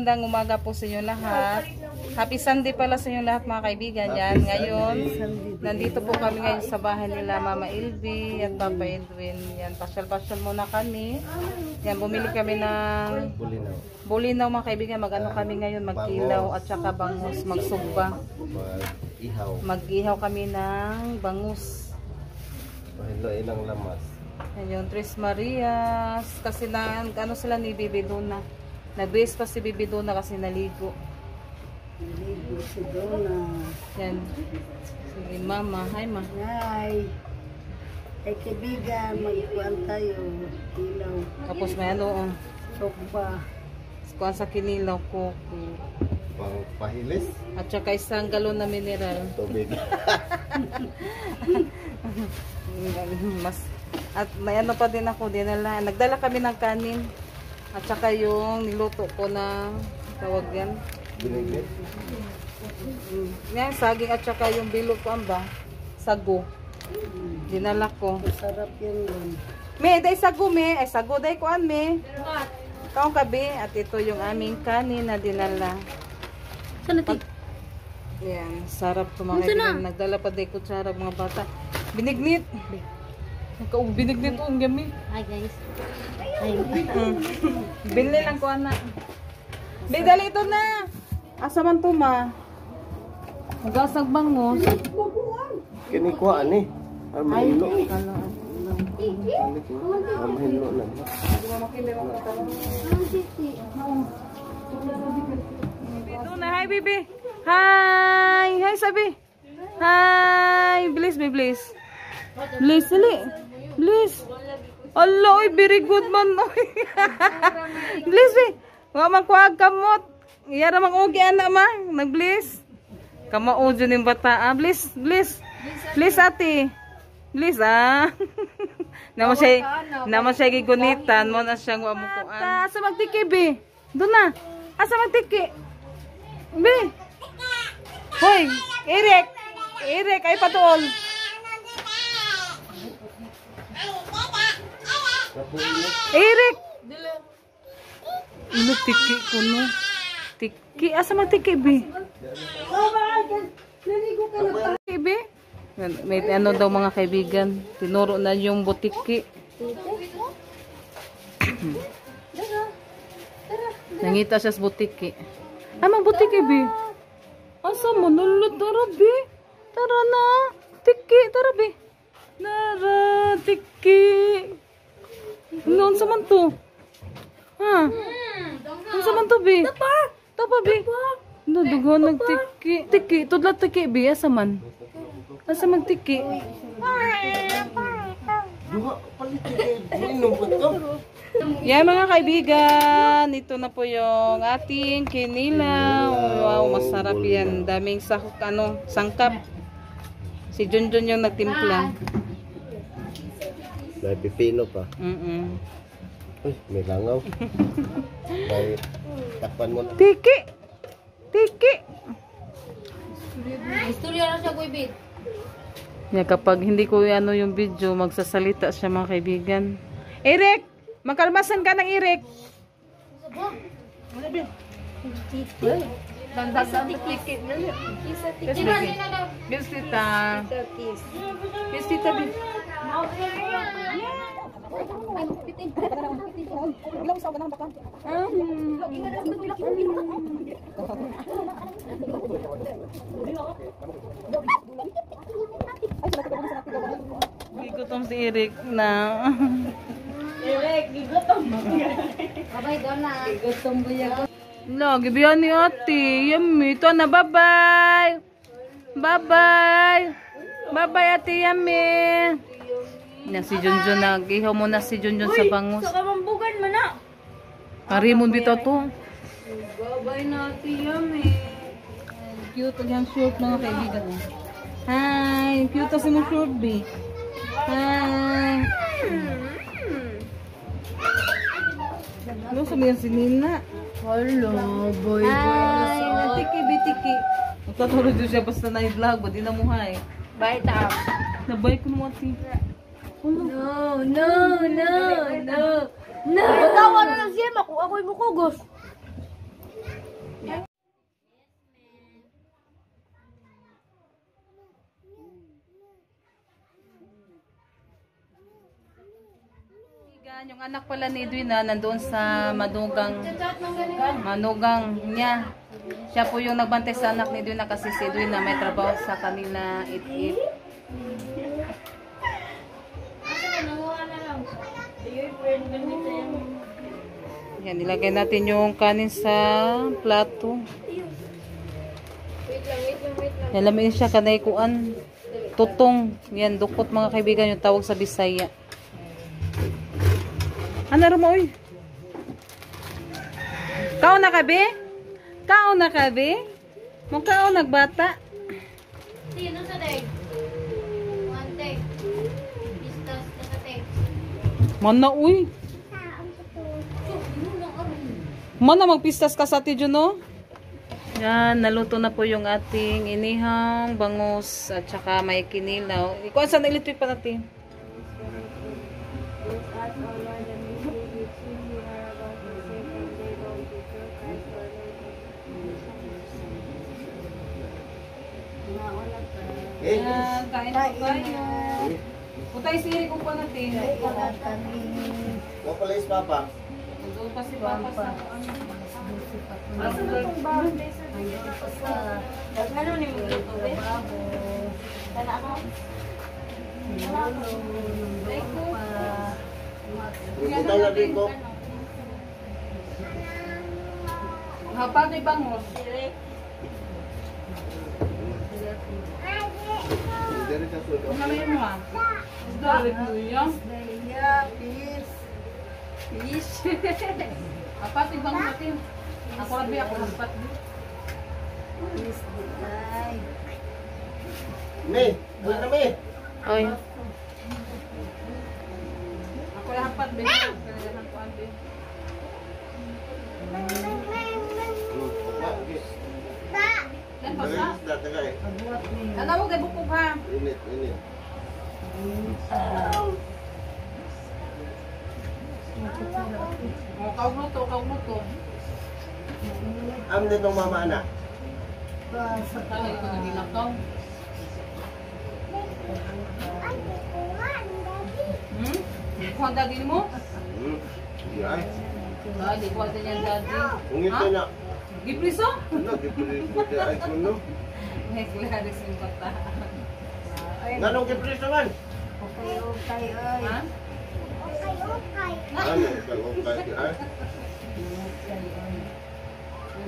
magandang umaga po sa inyo lahat. Happy Sunday pala sa inyo lahat mga kaibigan. Yan, ngayon, nandito po kami ngayon sa bahay nila Mama Ilby at Papa Edwin. Yan, pasyal-pasyal muna kami. Yan, bumili kami ng bulinaw mga kaibigan. Mag-ano kami ngayon, mag-ilaw at saka bangus, magsugba. Mag-ihaw kami ng bangus. Mahiloy ng lamas. Yan yung Tres Marias. Kasi na, ano sila ni Bibi Duna. Nag-base pa si Bibi Duna kasi naligo. Naligo si Duna. Yan. Sige mama. Hi ma. Hi. Ay kaibigan, magkuhan tayo. Ilaw. Tapos may ano. Sokba. Kuhan sa kinilaw ko. Pang pahilis. At saka isang galon na mineral. Tubig. Mas, at may ano pa din ako. Nagdala kami ng kanin. At saka yung niluto ko na tawag yan. Binigit. Yan, saging at saka yung bilog ko amba. Sago. Dinala ko. Masarap yan doon. Me, day sago me. Ay sago day kuan me. Kaong kabi. At ito yung aming kanin na dinala. Sana ti? Yan, sarap to mga kaibigan. Nagdala pa day kutsara mga bata. Binignit. Binignit o ang gami. Hi guys. Binili lang ko anak. Bidali ito na. Asa man to ma? Magasag bangus. Kinikuha ni. Ay, Mahilo. kala. Mahilo na. Duna, hi baby. Hi. Hi sabi. Hi. Bliss, bliss. Bliss, sali. Bliss. Allah, oy, very good man. Bliss, be. Wa magkuhag kamot. Iyara mag-ugi anak ma. Nag-bliss. Kamao dyan yung bata. Ah, bliss, bliss. Bliss ate. Bliss, ah. Naman siya gigunitan. Mo na siyang wamukuan. Asa magtiki, be. Doon na. Asa magtiki. Be. Hoy, Eric. Eric, ay patuol. Eric. Ano tiki ko no? Tiki, asa magtiki, be? Tiki, be? May ano daw mga kaibigan. Tinuro na yung butiki. Nangita siya sa butiki. Amang butiki, be? Asa mo? Nulot, tara, be? Tara na. Tiki, tara, be? Nara, tiki. Noon sa man to? Ha? Noon sa man to, be? Tapa, be? Nadugo nagtiki. Tiki, tudlat tiki, be? Asa man? Asa magtiki? Duha palit inom pa to. Yan mga kaibigan, ito na po yung ating kinilaw. Wow, masarap yan. Daming sangkap. Si Junjun yung nagtimpla. May pipino pa. Uy, may langaw. May takpan mo. Tiki! Tiki! Istorya na siya, Kuy. Yeah, kapag hindi ko ano yung video, magsasalita siya mga kaibigan. Eric! Magkalmasan ka ng Eric! Tiki. Bisita. Bisita. Gigutom si Eric na. Eric, gigutom. Babay doon na. Gigutom ba yan? No, gibihan ni ate. Yummy. Ito na, bye-bye. Bye-bye. Bye-bye, ate Yummy. Yan, si Junjun. Nag-ihaw muna si Junjun sa bangus. Uy, sa kamambugan mo na. Karimon bito to. Babay na, ate Yummy. Cute ang short mga kaibigan. Hi. Cute si mo short, B. Hi. Ano sabihin si Nina? Hello, boy. Hi. Natiki, bitiki. Magtatulog din siya basta na-vlog. Ba't di na muhay? Bye, Tam. Nabay ko mo ati. No. Batawa na lang siya. Ako'y mukugos. Yan, yung anak pala ni Edwin na nandoon sa manugang niya. Siya po yung nagbantay sa anak ni Edwin na kasi si Edwin na may trabaho sa kanila it-it. Yan, nilagay natin yung kanin sa plato. Yan, lamin siya kanay kuan. Tutong. Yan, dukot mga kaibigan yung tawag sa Bisaya. Ano mo, uy? Kao na ka, be? Kao na ka, be? Mukha nagbata. Sino sa day? One day. Pistas na sa day. Mana, uy? Mana magpistas ka sa ati, no? Yan, naluto na po yung ating inihang bangus at saka may kinilaw. Ikuan saan electric pa natin? Yan, kain po tayo. Putay siri kung pa natin. Huwag pala is papa. Doon pa si Papa sa Asa na itong baon sa ano ni mo dito, be? Kana ako? Butang na din ko. Hapag ni bangus. Dari sa sulo. Kung ano yun mo ah? Dalit mo yun. Fish. Apat ni bangus natin. Ako rabi ako hapat. Fish. Ay. Me, ano na me? Oy. Ako yung hapat be. Kailangan ko ande. Yan basa. Ano mo kay bukog ha? Init. Kau luto. Am din ng mama anak. Kaya ko nagilakaw. Kuha ang daddy mo? Yan. Dali, kuha din yan daddy. Kung ito na. Gipriso? Ano, gipulit ay kuno. May kuyaris yung bata. Nanong gipulit naman? Okay, ay. Ha? Ano, okay ay.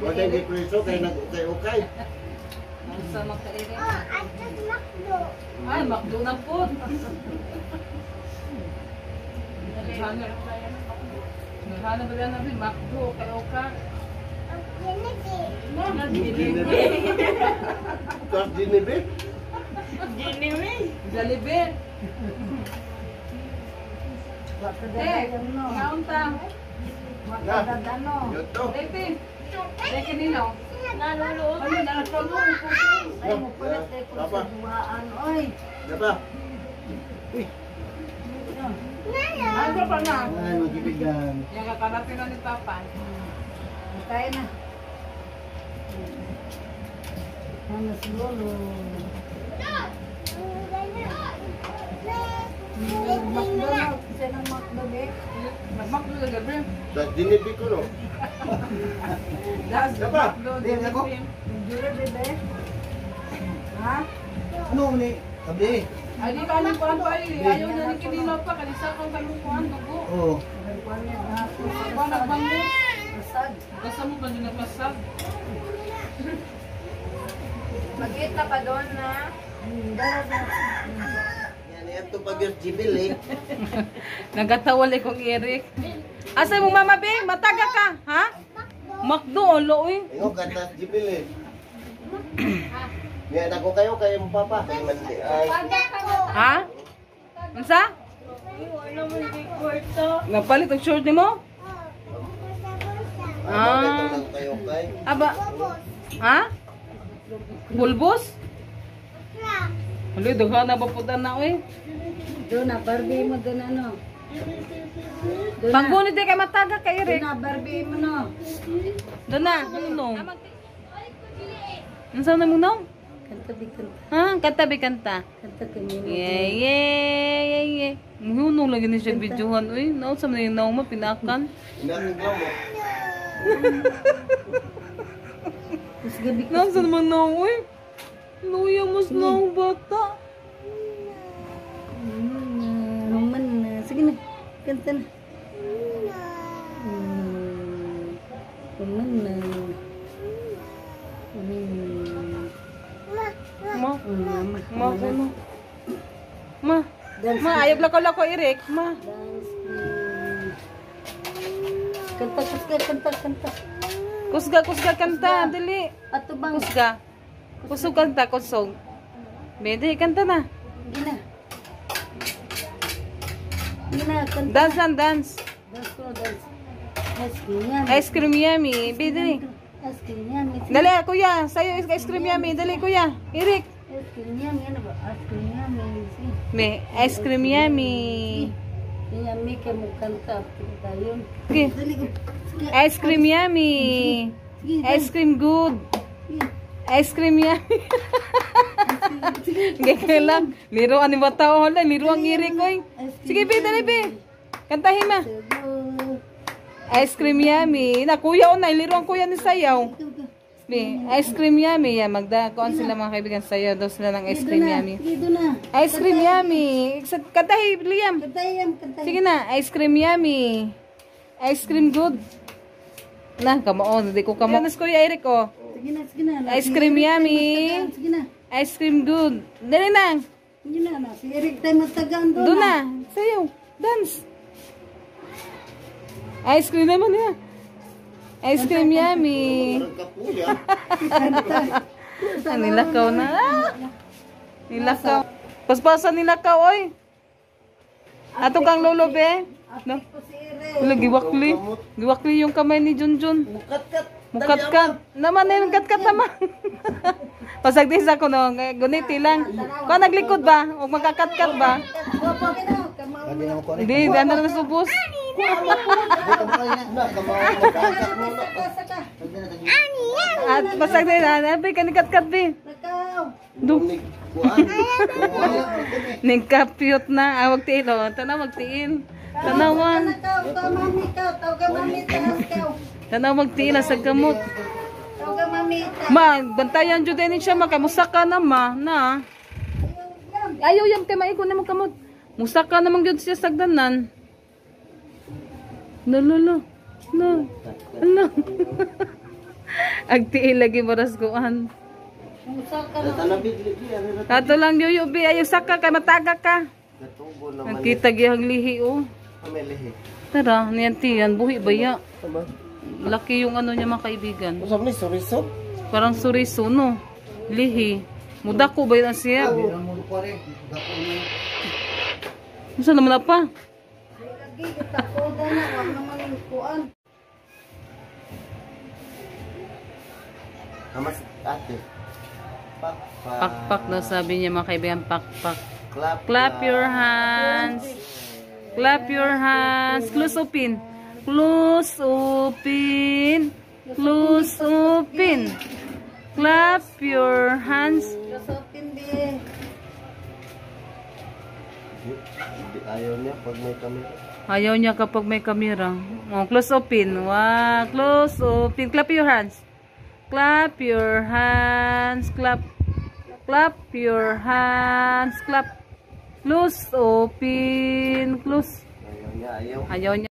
Wala yung gipulit kay nag-okay. Sa magkaire. Ay, makdo na po. Naghanap ba yan namin? Makdo, kayo ka. Tapos dinibi? Jollibee. Ngaunta. Na, yuto. Lepe. Lepe nilo. Naluluot. Ano na nagkaroon? Ay, mukulit ay kung sa duwaan. Oy. Diba? Ano pa na? Ay, magibigan. Yung kakarapin na ni Papa. Kaya na. Ano si Lolo? McDonald's. Isa ng McDonald's. Nagmakdo na gabi. Tapos dinibi ko no. Das, Diba? makdo. Diba ako? Jure, bebe. Ha? Ano ni? Sabi. Ay, di ka nang kuhan pa eh. Ayaw na ni Kinilo pa. Kanisa kang kalukuhan. Dugo. Oo. Ba, nagbango. Masag. Basta mo ba nila pasag? Mag-eat na pa doon na. Yan, ito pag yung jibil eh. Nagatawal kong Eric. Asa mo Mama Bing? Mataga ka, ha? Makdo, olo, uy. Ingo, gatas jibil eh. Yan ako kayo mo papa. Kay mandi ay. Ha? Unsa? Napalit ang short ni mo? Bakit lang kayo kay? Aba. Ha? Bulbos? Hali, daghan na ba po na, uy? Doon na, Barbie mo doon ano. Doon na. Paggunit din kay mataga kay Doon Eric. na, Barbie mo no. Doon na, no. Unsa na mo no? Kanta bikin. Kanta be kanta. Kanta kami. Yay. Hunong lagi ni siya videohan. Uy, naon sa mga naong mapinakan. Inareklamo. Tapos gabi ko. Naon sa naman naong, uy. Luya mas naong bata. Naman na. Sige na. Kanta na. Naman na. Ma, ano? Ma, ayog lako-lako, Eric. Ma. Kanta. Kusga, kanta. Dili. Ato bang. Kusga. Kusog kanta, kusog. Bede, kanta na. Gina, kanta. Dance. Dance ko, dance. Ice cream yummy. Bede. Ice cream yummy. Dali, kuya. Sa'yo ice cream yummy. Dali, kuya. Eric. Ice cream yummy. Ano ba? Ice cream yummy. Me, ice cream yummy. Yummy ka mo kanta. Kita yun. Okay. Dali ko. Sige. Ice cream yummy. Ice cream good. Ice cream yummy. Gaya lang. Liruan ni bata o. Liruan Eric, oy. Sige, Pi. Dali, Pi. Kantahin ma. Ice cream yummy. Na, kuya o na. Liruan kuya ni sayaw. Pi, ice cream yummy. Yan, magdakoon sila mga kaibigan sayaw. Daw sila ng ice cream yummy. Sige, doon na. Ice cream yummy. Kantahin, Liam. Kantayam. Sige na, ice cream yummy. Ice cream good. Na, kamaon. Hindi ko kamaon. Mas kuya Eric, oh. Sige na. Ice cream yummy. Sige na. Ice cream good. Dali na. Sige na. Si Eric tayo matagaan doon. Doon na. Sayo. Dance. Ice cream naman niya. Ice cream yummy. Kapuya. Nilakaw na. Nilakaw. Paspasan nilakaw, oy. Ato kang lolo, be. No? Si Eric. Wala, giwakli. Giwakli yung kamay ni Junjun. Mukat-kat. Mukatkat. Naman na yung katkat naman. Pasagdis ako no. Guniti lang. Kung naglikod ba? O magkakatkat ba? Opo, gino. Kamao. Hindi na ko Hindi, dahil na nasubos. Saka. At pasagdis na. Abi, kanikatkat ba? Nakaw. Dum. Ningkapyot na. Awag tiil o. Tanaw magtiil. Tanawan. Nakaw. Mami ka. Tawag mami taas ka. Tanaw magtiil. Sa gamot. Tawag mami ta. Ma, bantayan dyan din siya. Makamusaka na ma. Na. Ayaw yung kay maikon na mo kamot. Musaka naman yun siya sagdanan. No. Agtiil lagi maras kuan. Musaka na. Tato lang yuyubi. Ayaw saka kay mataga ka. Natubo naman. Nagkita gihang lihi o. Kamelehe. Tara, niyan tiyan. Buhi ba ya? Laki yung ano niya mga kaibigan. Usap ni suriso. Parang suriso no. Lihi. Mudako ba yan siya? Saan naman na pa? Lagi itakoda na. Wag naman yung kuan. Hamas ate. Pakpak daw sabi niya mga kaibigan. Pakpak. Clap Your hands. Clap your hands. Close open. Close open. Close open. Clap your hands. Kasopin di. Ayaw niya pag may camera. Ayaw niya kapag may camera. Oh, close open. Wow, close open. Clap your hands. Clap your hands. Clap. Clap your hands. Clap. Close open. Close. Ayaw niya, ayaw. Ayaw niya.